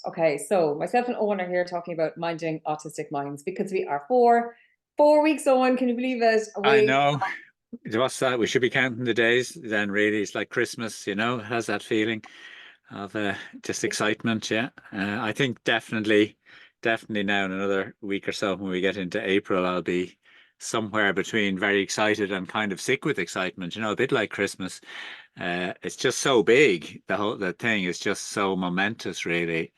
Okay, so myself and Owen are here talking about minding autistic minds because we are four weeks on. Can you believe it? I Away. know. What's that? We should be counting the days. Then really, it's like Christmas, it has that feeling of just excitement. Yeah. I think definitely now in another week or so, when we get into April, I'll be somewhere between very excited and kind of sick with excitement. A bit like Christmas. It's just so big. The thing is just so momentous, really.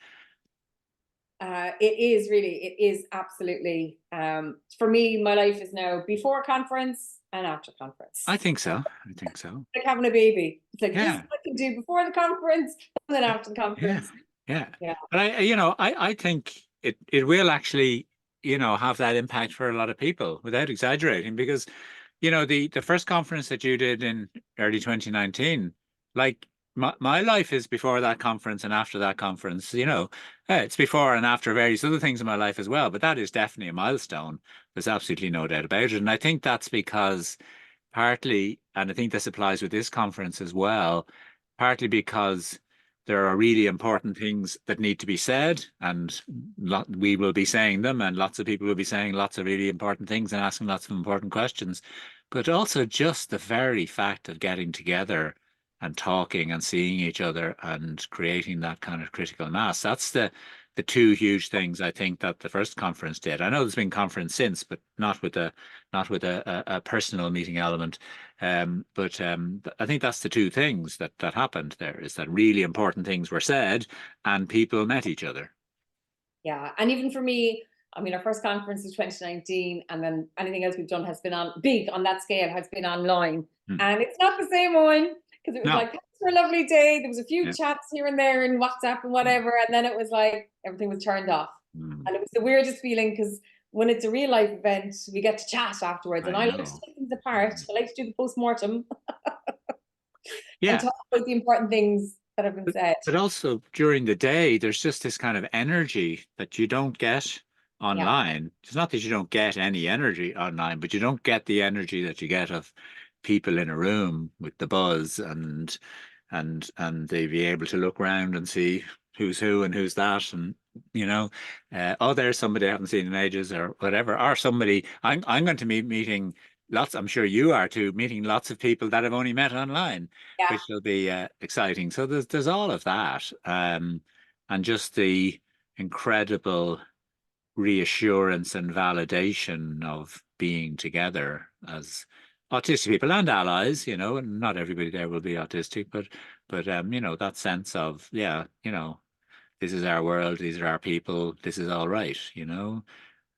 It is absolutely. For me, my life is now before conference and after conference. I think so. I think so. Like having a baby. It's like this is Yeah. what I can do before the conference and then after the Yeah, conference. yeah. Yeah. But I think it will actually, have that impact for a lot of people without exaggerating, because, the first conference that you did in early 2019, like my life is before that conference and after that conference, it's before and after various other things in my life as well. But that is definitely a milestone. There's absolutely no doubt about it. And I think that's because partly, and I think this applies with this conference as well, partly because there are really important things that need to be said, and we will be saying them, and lots of people will be saying lots of really important things and asking lots of important questions. But also just the very fact of getting together and talking and seeing each other and creating that kind of critical mass. That's the two huge things I think that the first conference did. I know there's been conference since, but not with a personal meeting element. But I think that's the two things that happened there, is that really important things were said and people met each other. Yeah. And even for me, I mean, our first conference was 2019, and then anything else we've done has been on big on that scale, has been online. Hmm. And it's not the same one because it was No. like, thanks for a lovely day. There was a few Yeah. chats here and there in WhatsApp and whatever. And then it was like everything was turned off. Hmm. And it was the weirdest feeling because when it's a real life event, we get to chat afterwards. And I I like to know. take things apart. I like to do the post-mortem and Yeah. talk about the important things that have been But, said. but also during the day, there's just this kind of energy that you don't get Yeah. online. It's not that you don't get any energy online, but you don't get the energy that you get of people in a room with the buzz, and they be able to look around and see who's who and who's that, and oh, there's somebody I haven't seen in ages or whatever, or somebody I'm going to be meeting lots. I'm sure you are too, meeting lots of people that I've only met online, Yeah. which will be exciting. So there's all of that, and just the incredible reassurance and validation of being together as autistic people and allies, and not everybody there will be autistic, but that sense of, yeah, this is our world, these are our people, this is all right,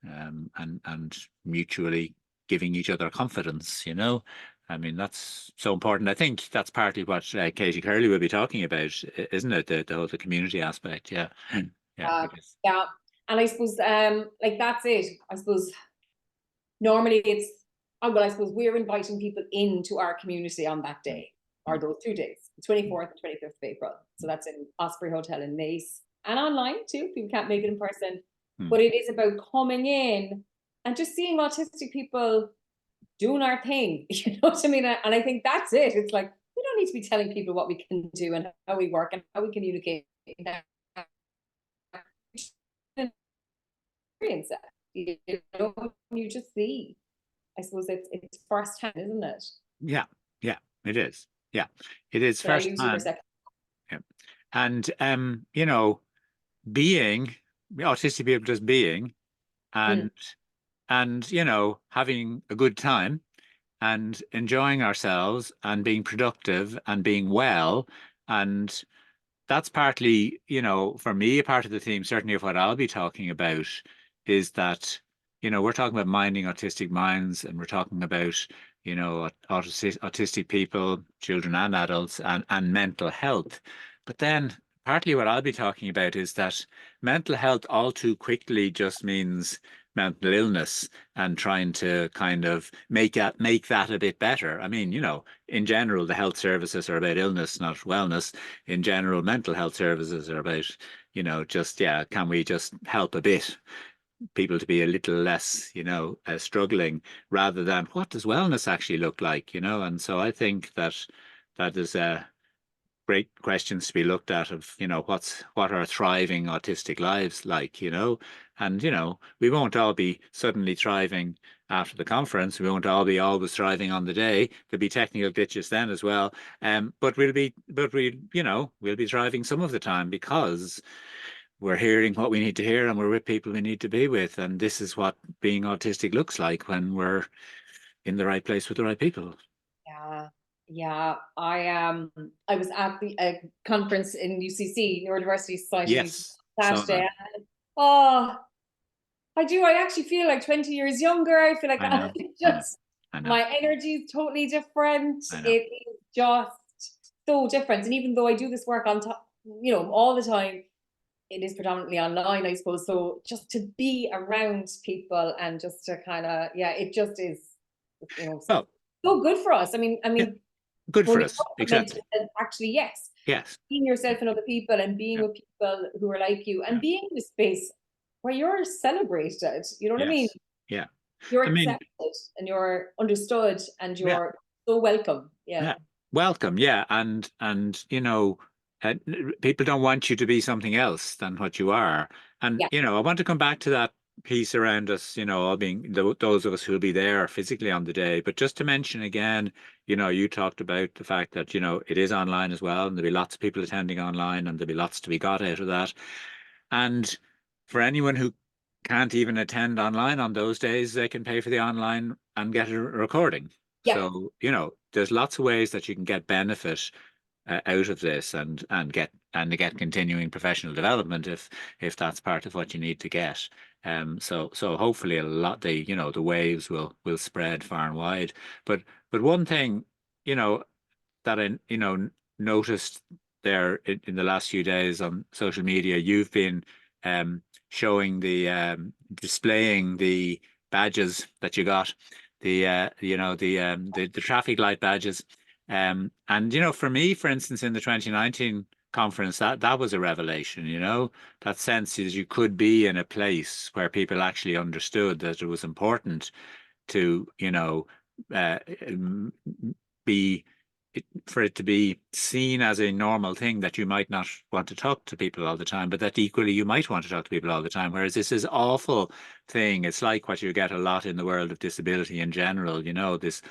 and mutually giving each other confidence, I mean, that's so important. I think that's partly what Katie Curley will be talking about, isn't it? The community aspect. Yeah. Yeah, Uh, it is. yeah. And I suppose like that's it. I suppose normally it's well, I suppose we're inviting people into our community on that day or those 2 days, the 24th and 25th of April. So that's in Osprey Hotel in Naas and online too. People can't make it in person. Hmm. But it is about coming in and just seeing autistic people doing our thing. You know what I mean? And I think that's it. It's like we don't need to be telling people what we can do and how we work and how we communicate. Experience it. You just see. I suppose it's first hand, isn't it? Yeah, yeah, it is. Yeah, it is Can I first lose you for a hand. second? Yeah. And being autistic people, just being, Mm. and having a good time and enjoying ourselves and being productive and being well. And that's partly, for me, a part of the theme, certainly of what I'll be talking about, is that, we're talking about minding autistic minds, and we're talking about, autistic people, children and adults, and mental health. But then partly what I'll be talking about is that mental health all too quickly just means mental illness, and trying to kind of make that a bit better. I mean, in general, the health services are about illness, not wellness. In general, mental health services are about, just, yeah, can we just help a bit, people to be a little less, struggling, rather than what does wellness actually look like, And so I think that is great questions to be looked at of, what are thriving autistic lives like, and, we won't all be suddenly thriving after the conference. We won't all be always thriving on the day. There'll be technical glitches then as well. But we'll be thriving some of the time because we're hearing what we need to hear and we're with people we need to be with. And this is what being autistic looks like when we're in the right place with the right people. Yeah. Yeah, I was at the conference in UCC, Neurodiversity Society, Yes. last day. Oh, I do. I actually feel like 20 years younger. I feel like I know. I know. my energy is totally different. I know. It is just so different. And even though I do this work on top, all the time, it is predominantly online, I suppose. So just to be around people and just to kind of, it just is, Well, so good for us. I mean, yeah, good when for we us. Exactly. actually, yes, Yes. being yourself and other people and being with people who are like you and being in a space where you're celebrated, you know what I mean? Yeah. You're I mean, accepted and you're understood and yeah. you're so welcome. Yeah. Welcome. Yeah. And people don't want you to be something else than what you are. And, I want to come back to that piece around us, all being those of us who'll be there physically on the day. But just to mention again, you talked about the fact that, it is online as well, and there'll be lots of people attending online and there'll be lots to be got out of that. And for anyone who can't even attend online on those days, they can pay for the online and get a recording. Yeah. So, there's lots of ways that you can get benefit out of this and get continuing professional development if that's part of what you need to get. So hopefully the waves will spread far and wide. But one thing, that I noticed there in the last few days on social media, you've been showing displaying the badges that you got, the traffic light badges. And for me, for instance, in the 2019 conference, that was a revelation. That sense is you could be in a place where people actually understood that it was important to be for it to be seen as a normal thing, that you might not want to talk to people all the time, but that equally you might want to talk to people all the time. Whereas this is awful thing. It's like what you get a lot in the world of disability in general, this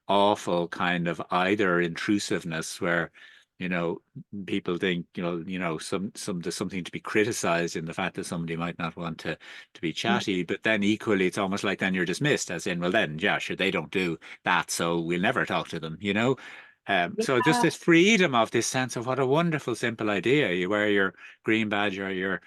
awful kind of either intrusiveness where, people think, there's something to be criticized in the fact that somebody might not want to be chatty, but then equally it's almost like then you're dismissed, as in, well then, yeah, sure, they don't do that, so we'll never talk to them, So just this freedom of this sense of what a wonderful, simple idea. You wear your green badge or your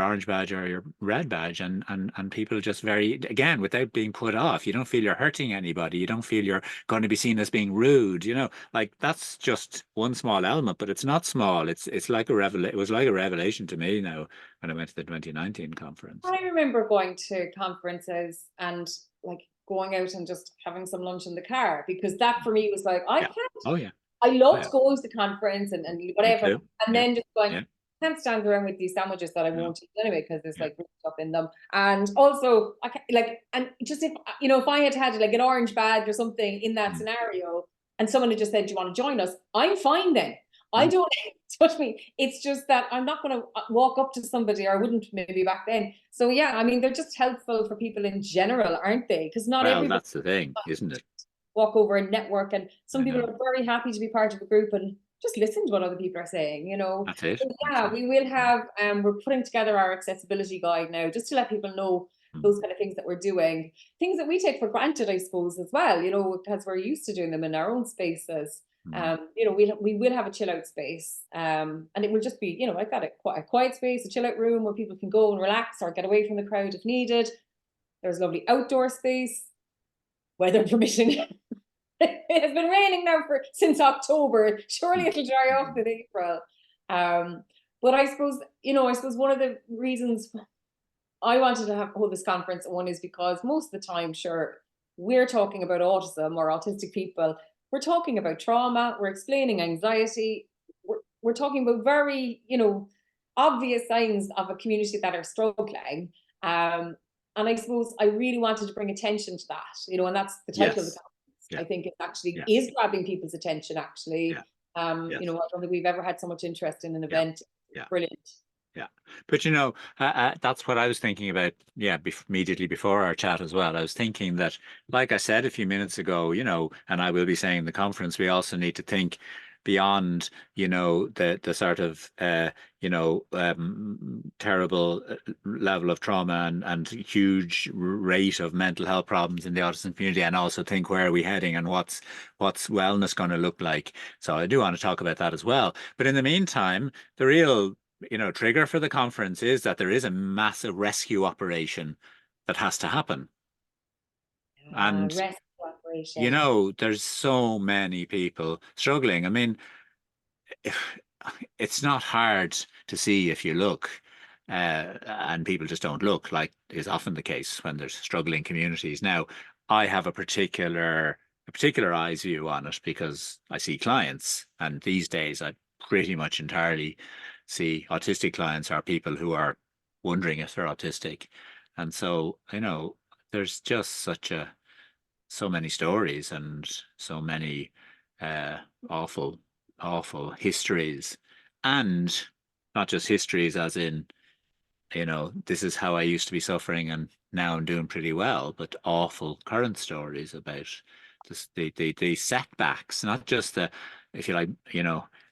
orange badge or your red badge, and people just again, without being put off. You don't feel you're hurting anybody. You don't feel you're going to be seen as being rude. Like that's just one small element, but it's not small. It's like it was like a revelation to me now when I went to the 2019 conference. I remember going to conferences and like going out and just having some lunch in the car, because that for me was like, I can't. Oh yeah. I love to go to the conference and whatever, and then just going, I can't stand around with these sandwiches that I won't eat anyway because there's like stuff in them. And also, I can't, and just if I had like an orange badge or something in that scenario, and someone had just said, "Do you want to join us?" I'm fine then. I don't touch me. It's just that I'm not going to walk up to somebody, or I wouldn't maybe back then. So yeah, I mean, they're just helpful for people in general, aren't they? Because not everybody. Well, that's the thing, isn't it? Walk over and network, and some people are very happy to be part of a group and just listen to what other people are saying. That's it. So, we will have we're putting together our accessibility guide now, just to let people know those kind of things that we're doing, things that we take for granted, I suppose, as well, because we're used to doing them in our own spaces. We will have a chill out space, and it will just be, I've got a quiet space, a chill out room where people can go and relax or get away from the crowd if needed. There's a lovely outdoor space, weather permitting. It has been raining now since October. Surely it'll dry off in April. But I suppose, one of the reasons I wanted to hold this conference, one is because most of the time, sure, we're talking about autism or autistic people. We're talking about trauma. We're explaining anxiety. We're talking about very, obvious signs of a community that are struggling. And I suppose I really wanted to bring attention to that, and that's the title of the conference. I think it actually is grabbing people's attention, actually. Yes. You know, I don't think we've ever had so much interest in an event. Yeah. Brilliant. Yeah. But that's what I was thinking about. Yeah, immediately before our chat as well. I was thinking that, like I said a few minutes ago, and I will be saying in the conference, we also need to think beyond, the sort of, terrible level of trauma and huge rate of mental health problems in the autism community, and also think where are we heading and what's wellness going to look like. So I do want to talk about that as well. But in the meantime, the real trigger for the conference is that there is a massive rescue operation that has to happen. And, Rescue operation. there's so many people struggling. I mean, it's not hard to see if you look, and people just don't look, like is often the case when there's struggling communities. Now, I have a particular eyes view on it because I see clients, and these days I pretty much entirely see autistic clients are people who are wondering if they're autistic. And so, there's just so many stories and so many uh, awful, awful histories, and not just histories as in, this is how I used to be suffering and now I'm doing pretty well, but awful current stories about the setbacks, not just the, if you like,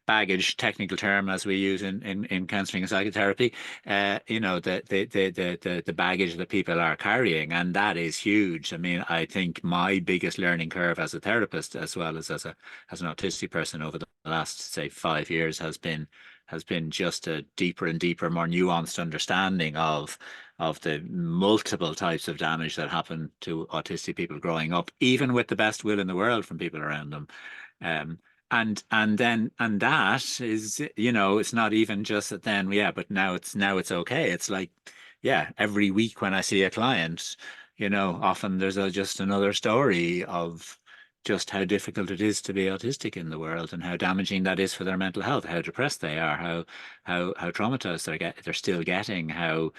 baggage, technical term as we use in counseling and psychotherapy, the baggage that people are carrying, and that is huge. I mean, I think my biggest learning curve as a therapist, as well as an autistic person over the last, say, 5 years, has been just a deeper and deeper, more nuanced understanding of the multiple types of damage that happen to autistic people growing up, even with the best will in the world from people around them. And that is, it's not even just that then, yeah, but now it's okay. It's like, yeah, every week when I see a client, often there's just another story of just how difficult it is to be autistic in the world, and how damaging that is for their mental health, how depressed they are, how traumatized they're still getting, how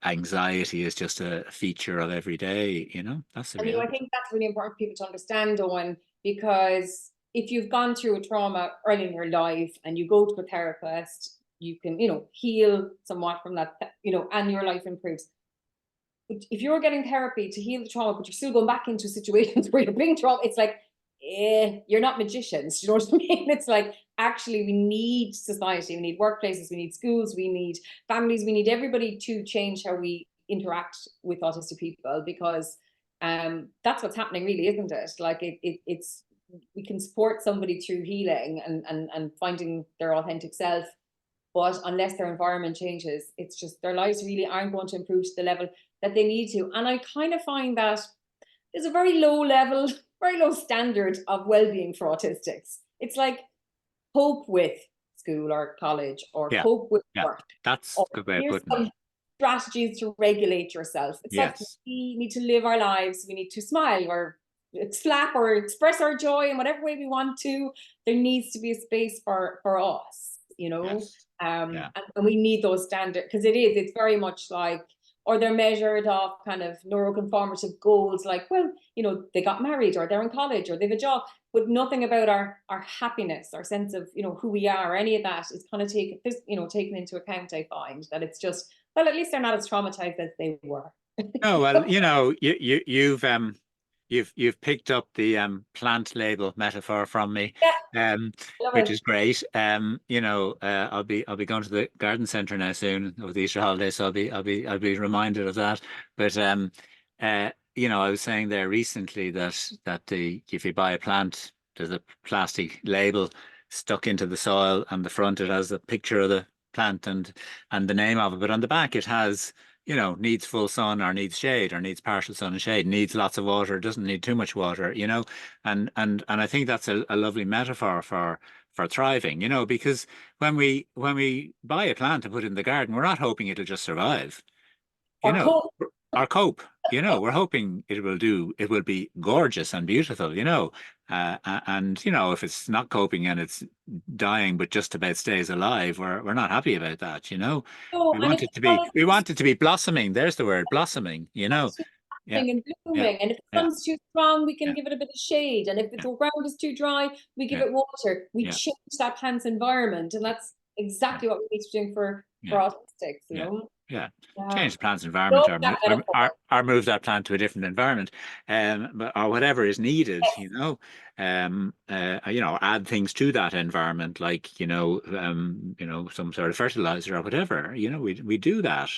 anxiety is just a feature of every day. That's the And I reality. think that's really important for people to understand, Owen, because if you've gone through a trauma early in your life and you go to a therapist, you can, heal somewhat from that, and your life improves. But if you're getting therapy to heal the trauma, but you're still going back into situations where you're being trauma, it's like, you're not magicians. You know what I mean? It's like, actually, we need society, we need workplaces, we need schools, we need families, we need everybody to change how we interact with autistic people, because that's what's happening, really, isn't it? Like, it's we can support somebody through healing and finding their authentic self, but unless their environment changes, it's just their lives really aren't going to improve to the level that they need to. And I kind of find that there's a very low level, very low standard of well-being for autistics. It's like, cope with school or college, or Yeah, cope with yeah, work, that's or a good way of here's putting it. some strategies to regulate yourself. It's like, Yes. we need to live our lives. We need to smile or slap or express our joy in whatever way we want to. There needs to be a space for us, Yes. and Yeah. we need those standards, because it's very much like, or they're measured off kind of neuroconformative goals, like, well, they got married, or they're in college, or they have a job, but nothing about our happiness, our sense of, who we are, or any of that is kind of taken into account. I find that it's just, well, at least they're not as traumatized as they were. Oh, well, you've picked up the plant label metaphor from me, Yeah, um, love which it. is great. I'll be going to the garden centre now soon over the Easter holidays, so I'll be reminded of that. But I was saying there recently that if you buy a plant, there's a plastic label stuck into the soil, and the front it has a picture of the plant and the name of it, but on the back it has, needs full sun, or needs shade, or needs partial sun and shade, needs lots of water, doesn't need too much water, and I think that's a lovely metaphor for thriving, because when we buy a plant and put it in the garden, we're not hoping it'll just survive, you Or know, cope. or cope. We're hoping it will be gorgeous and beautiful, and if it's not coping and it's dying but just about stays alive, we're not happy about that. So, We and want if it to be blossoming. There's the word, blossoming. and blooming. And if the sun's too strong, we can give it a bit of shade. And if the ground is too dry, we give it water. We change that plant's environment. And that's exactly what we need to be doing for autistics, you know? Yeah. Change the plant's environment or move that plant to a different environment, or whatever is needed, you know, add things to that environment, like, some sort of fertilizer or whatever, we do that,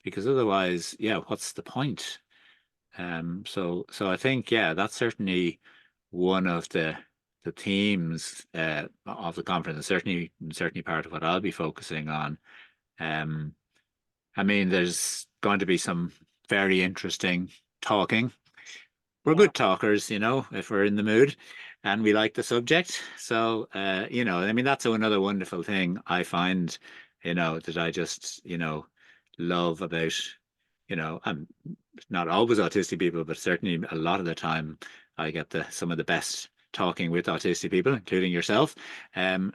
because otherwise, what's the point? So I think, that's certainly one of the themes of the conference, and certainly part of what I'll be focusing on. I mean, there's going to be some very interesting talking. We're good talkers, if we're in the mood and we like the subject. So, I mean, that's another wonderful thing I find, that I just, love about, I'm not always autistic people, but certainly a lot of the time I get some of the best talking with autistic people, including yourself. That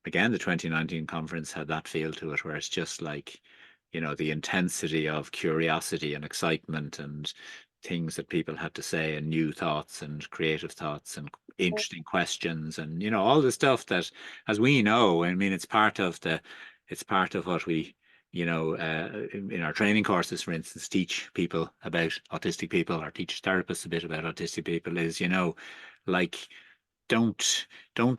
again, the 2019 conference had that feel to it, where it's just like, the intensity of curiosity and excitement and things that people had to say, and new thoughts and creative thoughts and interesting questions, and all the stuff that, as we know, I mean, it's part of what we, in our training courses, for instance, teach people about autistic people, or teach therapists a bit about autistic people, is, like, don't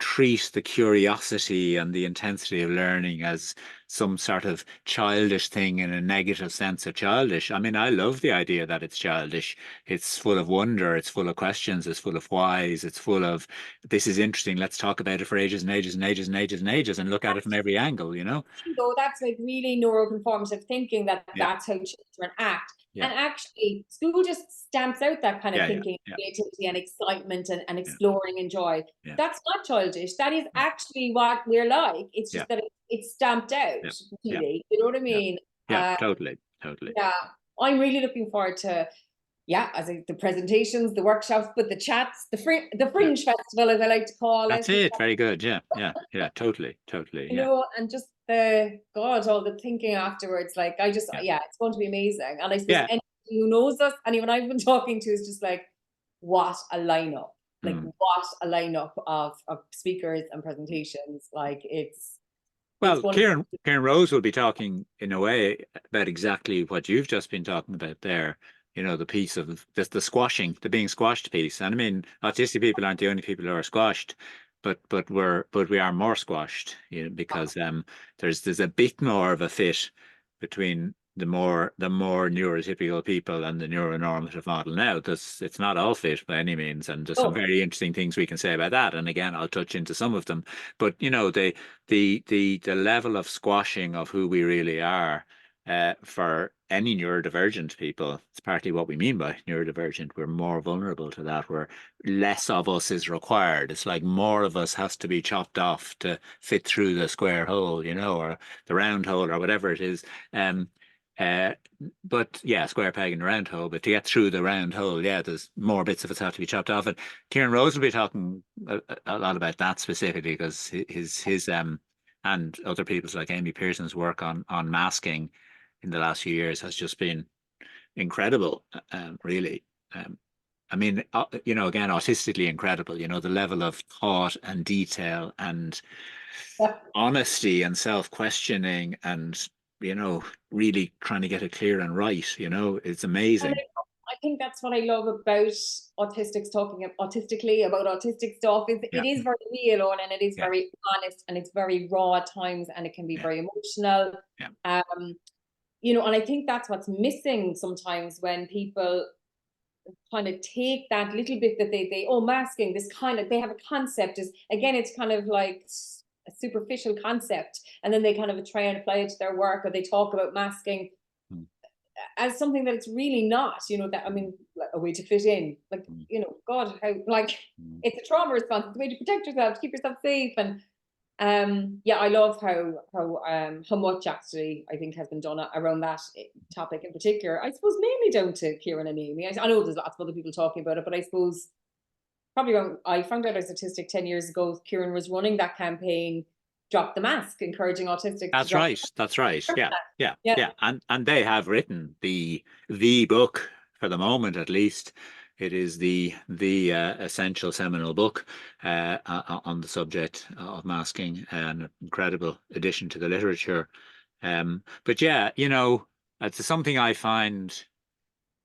treat the curiosity and the intensity of learning as some sort of childish thing, in a negative sense of childish. I mean, I love the idea that it's childish. It's full of wonder. It's full of questions. It's full of whys. It's full of, this is interesting. Let's talk about it for ages and ages and ages and ages and ages, and look at it from every angle, That's like really neuroconformative thinking, that's how children act. And actually, school just stamps out that kind of thinking, creativity and excitement and exploring and joy. That's not childish. That is actually what we're like. It's just that it's stamped out, really. You know what I mean? Totally. Yeah, I'm really looking forward to, the presentations, the workshops, but the chats, the Fringe Festival, as I like to call it. That's it. Very good. Yeah, totally. And just all the thinking afterwards, like, it's going to be amazing. And I suppose anyone who knows us, anyone I've been talking to, is just like, what a lineup. Like, what a lineup of speakers and presentations. Like, well, Kieran Rose will be talking, in a way, about exactly what you've just been talking about there. The piece of the squashing, the being squashed piece. And I mean, autistic people aren't the only people who are squashed, but we are more squashed, because there's a bit more of a fit between the more neurotypical people and the neuronormative model now. It's not all fit by any means, and there's some very interesting things we can say about that. And again, I'll touch into some of them. But the level of squashing of who we really are, for any neurodivergent people, it's partly what we mean by neurodivergent. We're more vulnerable to that, where less of us is required. It's like more of us has to be chopped off to fit through the square hole, or the round hole, or whatever it is. But square peg in the round hole. But to get through the round hole, there's more bits of us have to be chopped off. And Kieran Rose will be talking a lot about that specifically, because his and other people's, like Amy Pearson's work on masking in the last few years has just been incredible, really. I mean, again, autistically incredible, the level of thought and detail and honesty and self-questioning and, really trying to get it clear and right, it's amazing. I think that's what I love about autistics talking autistically about autistic stuff. It is very real, and it is very honest, and it's very raw at times, and it can be very emotional. And I think that's what's missing sometimes, when people kind of take that little bit that they masking, this kind of, they have a concept, is, again, it's kind of like a superficial concept, and then they kind of try and apply it to their work, or they talk about masking as something that it's really not, that, I mean, like a way to fit in, like, God, how, like, it's a trauma response, it's a way to protect yourself, to keep yourself safe. And I love how much actually I think has been done around that topic in particular. I suppose mainly down to Kieran and Amy. I know there's lots of other people talking about it, but I suppose probably when I found out I was autistic 10 years ago, Kieran was running that campaign drop the mask, encouraging autistic to That's drop. right. That's right. Yeah, yeah, Yeah. yeah. And they have written the book for the moment, at least. It is the essential seminal book on the subject of masking, an incredible addition to the literature. But yeah, you know, it's something I find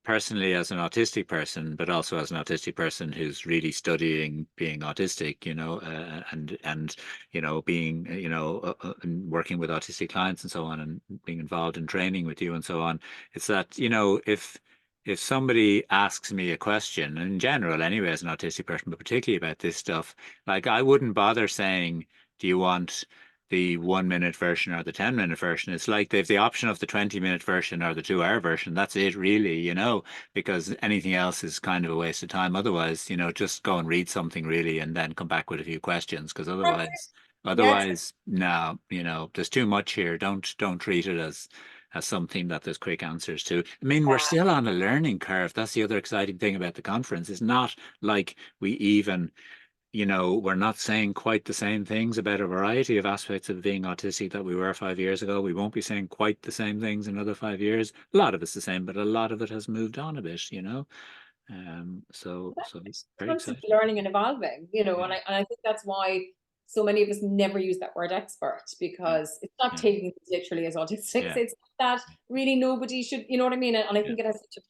personally as an autistic person, but also as an autistic person who's really studying being autistic, you know, and you know, being and working with autistic clients and so on, and being involved in training with you and so on. It's that, you know, if somebody asks me a question, in general anyway, as an autistic person, but particularly about this stuff, like I wouldn't bother saying, do you want the 1 minute version or the 10 minute version? It's like they've the option of the 20 minute version or the 2 hour version. That's it, really, you know, because anything else is kind of a waste of time. Otherwise, you know, just go and read something really and then come back with a few questions, because Yes. otherwise, no, you know, there's too much here. Don't treat it as something that there's quick answers to. I mean, we're still on a learning curve. That's the other exciting thing about the conference. It's not like we even, you know, we're not saying quite the same things about a variety of aspects of being autistic that we were 5 years ago. We won't be saying quite the same things in another 5 years. A lot of it's the same, but a lot of it has moved on a bit, you know. So it's very Constant exciting. learning and evolving, you know, Yeah, and I think that's why so many of us never use that word expert, yeah, because it's not yeah, taking it literally as autistics. yeah, It's that really nobody should, you know what I mean? And I yeah. think it has such a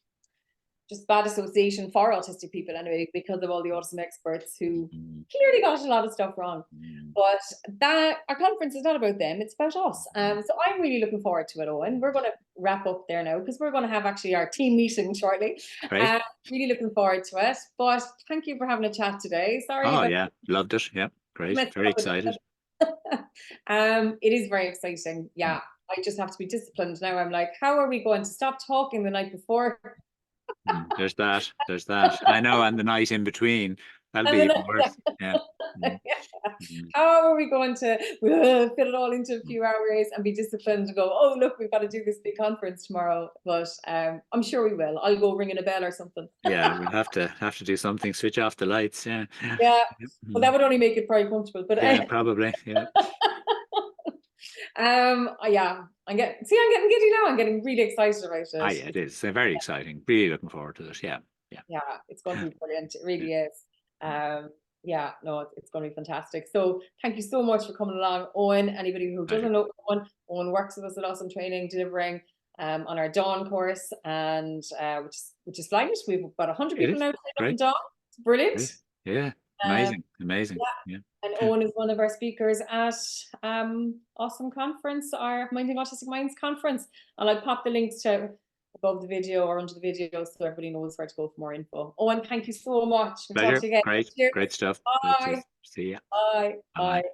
just bad association for autistic people anyway, because of all the autism experts who Mm, clearly got a lot of stuff wrong. mm, But that our conference is not about them, it's about us. mm. So I'm really looking forward to it, Owen. We're going to wrap up there now because we're going to have actually our team meeting shortly. Great. Really looking forward to it. But thank you for having a chat today. Sorry Oh about yeah, loved it. Yeah, great. messing Very up with excited. it is very exciting. Mm, Yeah. I just have to be disciplined now. I'm like, how are we going to stop talking the night before? mm. There's that. There's that. I know, and the night in between, that'll And be then even worse. Yeah. Mm, mm, how are we going to fit it all into a few hours and be disciplined to go, oh, look, we've got to do this big conference tomorrow. But I'm sure we will. I'll go ringing a bell or something. yeah, we'll have to do something. Switch off the lights. Yeah. Yeah. Yep, Well, mm. that would only make it very comfortable. But Yeah, probably. Yeah. yeah, I'm getting giddy now. I'm getting really excited about Ah, it. yeah, it is. Very exciting. Really looking forward to it. Yeah. Yeah. Yeah, it's going to be brilliant. It Yeah. really is. Yeah, no, it's going to be fantastic. So thank you so much for coming along, Owen. Anybody who Pleasure. doesn't know Owen works with us at Awesome Training, delivering on our Dawn course, and which is flying. We've got 100 It people is. now trained up in Great. Dawn. It's brilliant. Great. Yeah. Um, Amazing. Amazing. yeah, Yeah. and Owen is one of our speakers at Ausome Conference, our Minding Autistic Minds conference. And I'll pop the links to above the video or under the video so everybody knows where to go for more info. Owen, thank you so much. We'll talk Pleasure. to you again. Great. Cheers. Great stuff. Great to Bye. see you. Bye. Bye bye. Bye.